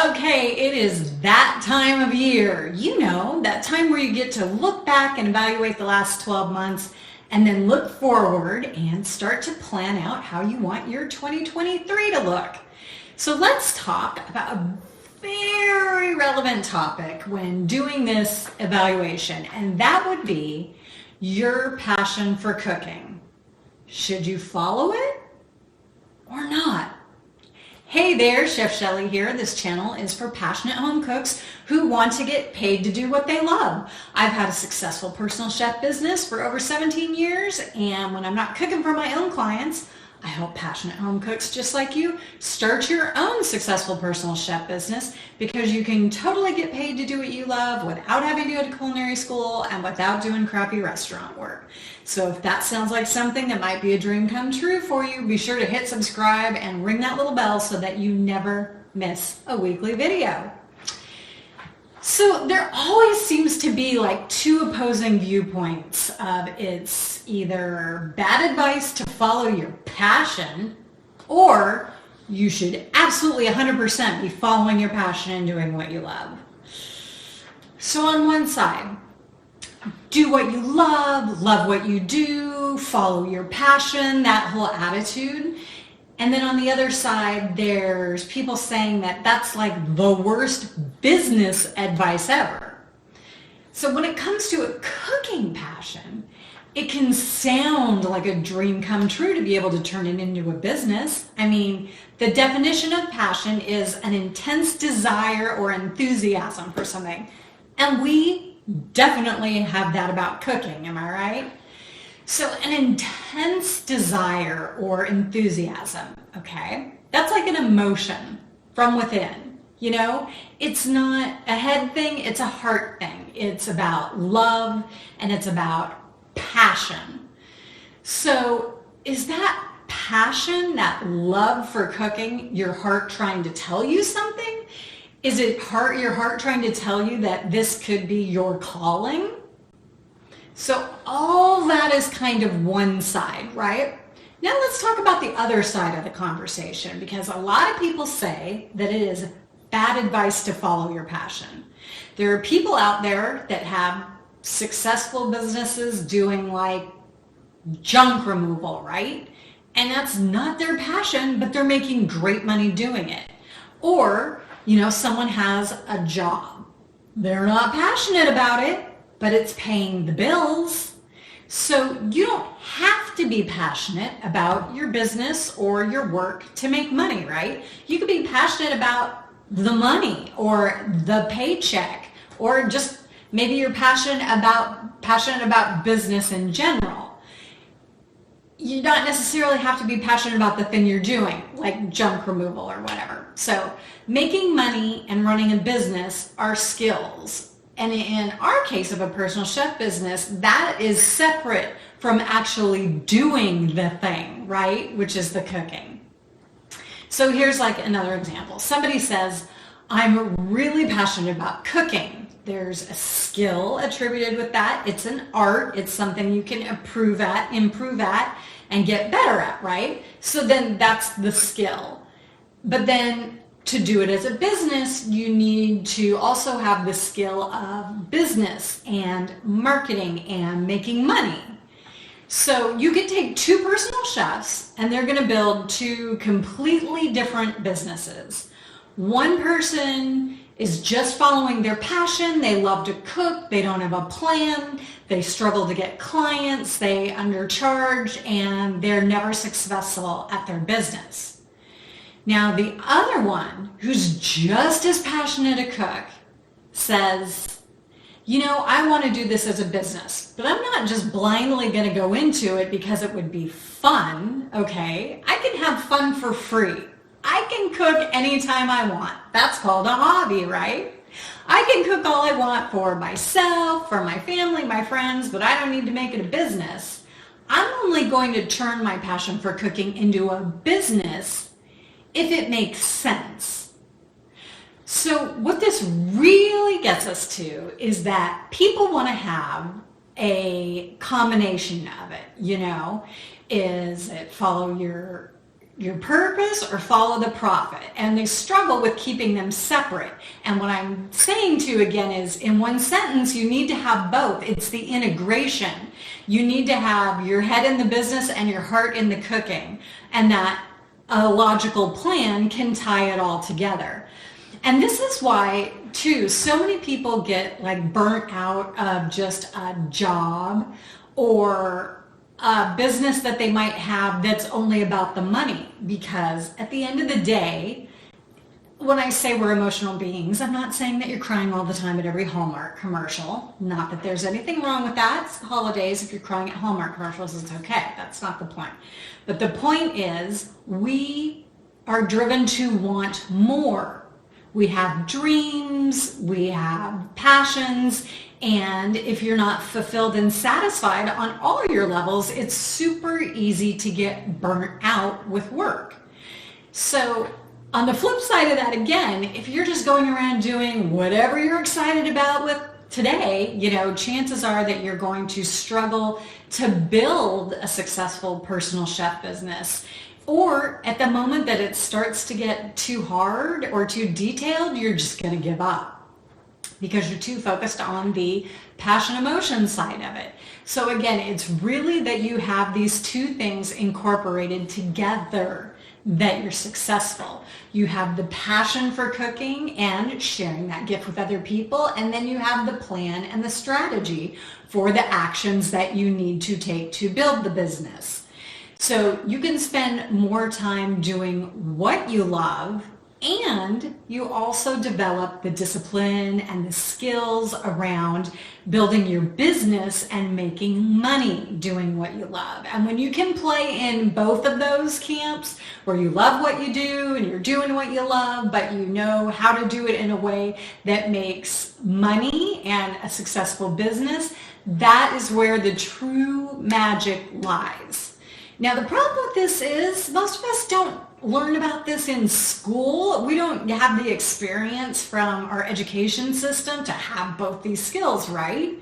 Okay, it is that time of year. You know, that time where you get to look back and evaluate the last 12 months and then look forward and start to plan out how you want your 2023 to look. So let's talk about a very relevant topic when doing this evaluation, and that would be your passion for cooking. Should you follow it or not? Hey there, Chef Shelly here. This channel is for passionate home cooks who want to get paid to do what they love. I've had a successful personal chef business for over 17 years, and when I'm not cooking for my own clients, I help passionate home cooks just like you start your own successful personal chef business, because you can totally get paid to do what you love without having to go to culinary school and without doing crappy restaurant work. So if that sounds like something that might be a dream come true for you, be sure to hit subscribe and ring that little bell so that you never miss a weekly video. So there always seems to be like two opposing viewpoints of it's either bad advice to follow your passion, or you should absolutely 100% be following your passion and doing what you love. So on one side, do what you love what you do, follow your passion, that whole attitude. And then on the other side, there's people saying that that's like the worst business advice ever. So when it comes to a cooking passion, it can sound like a dream come true to be able to turn it into a business. I mean, the definition of passion is an intense desire or enthusiasm for something. And we definitely have that about cooking, am I right? So an intense desire or enthusiasm, okay? That's like an emotion from within, you know? It's not a head thing, it's a heart thing. It's about love and it's about passion. So is that passion, that love for cooking, your heart trying to tell you something? Is it your heart trying to tell you that this could be your calling? So all that is kind of one side, right? Now let's talk about the other side of the conversation, because a lot of people say that it is bad advice to follow your passion. There are people out there that have successful businesses doing like junk removal, right? And that's not their passion, but they're making great money doing it. Or, you know, someone has a job. They're not passionate about it, but it's paying the bills. So you don't have to be passionate about your business or your work to make money, right? You could be passionate about the money or the paycheck, or just maybe you're passionate about business in general. You don't necessarily have to be passionate about the thing you're doing, like junk removal or whatever. So making money and running a business are skills. And in our case of a personal chef business, that is separate from actually doing the thing, right? Which is the cooking. So here's like another example. Somebody says, I'm really passionate about cooking. There's a skill attributed with that. It's an art. It's something you can improve at, and get better at, right? So then that's the skill. But then to do it as a business, you need to also have the skill of business and marketing and making money. So you could take two personal chefs and they're going to build two completely different businesses. One person is just following their passion. They love to cook. They don't have a plan. They struggle to get clients. They undercharge, and they're never successful at their business. Now, the other one, who's just as passionate a cook, says, you know, I want to do this as a business, but I'm not just blindly going to go into it because it would be fun, okay? I can have fun for free. I can cook anytime I want. That's called a hobby, right? I can cook all I want for myself, for my family, my friends, but I don't need to make it a business. I'm only going to turn my passion for cooking into a business if it makes sense. So what this really gets us to is that people want to have a combination of it, you know, is it follow your your purpose or follow the profit, and they struggle with keeping them separate. And what I'm saying to you again is, in one sentence, you need to have both. It's the integration. You need to have your head in the business and your heart in the cooking, and that a logical plan can tie it all together. And this is why, too, so many people get like burnt out of just a job or a business that they might have that's only about the money. Because at the end of the day, when I say we're emotional beings, I'm not saying that you're crying all the time at every Hallmark commercial. Not that there's anything wrong with that. It's the holidays. If you're crying at Hallmark commercials, it's okay. That's not the point. But the point is, we are driven to want more. We have dreams, we have passions, and if you're not fulfilled and satisfied on all your levels, it's super easy to get burnt out with work. So on the flip side of that, again, if you're just going around doing whatever you're excited about with today, chances are that you're going to struggle to build a successful personal chef business. Or at the moment that it starts to get too hard or too detailed, you're just going to give up because you're too focused on the passion emotion side of it. So again, it's really that you have these two things incorporated together that you're successful. You have the passion for cooking and sharing that gift with other people, and then you have the plan and the strategy for the actions that you need to take to build the business. So you can spend more time doing what you love, and you also develop the discipline and the skills around building your business and making money doing what you love. And when you can play in both of those camps, where you love what you do and you're doing what you love, but you know how to do it in a way that makes money and a successful business, that is where the true magic lies. Now, the problem with this is most of us don't learn about this in school. We don't have the experience from our education system to have both these skills, right?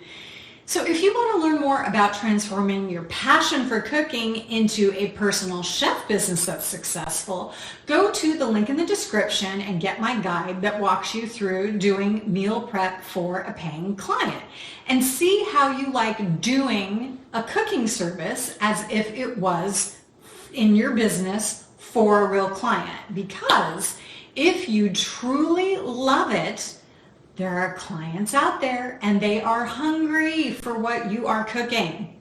So if you want to learn more about transforming your passion for cooking into a personal chef business that's successful, go to the link in the description and get my guide that walks you through doing meal prep for a paying client, and see how you like doing a cooking service as if it was in your business for a real client. Because if you truly love it, there are clients out there and they are hungry for what you are cooking.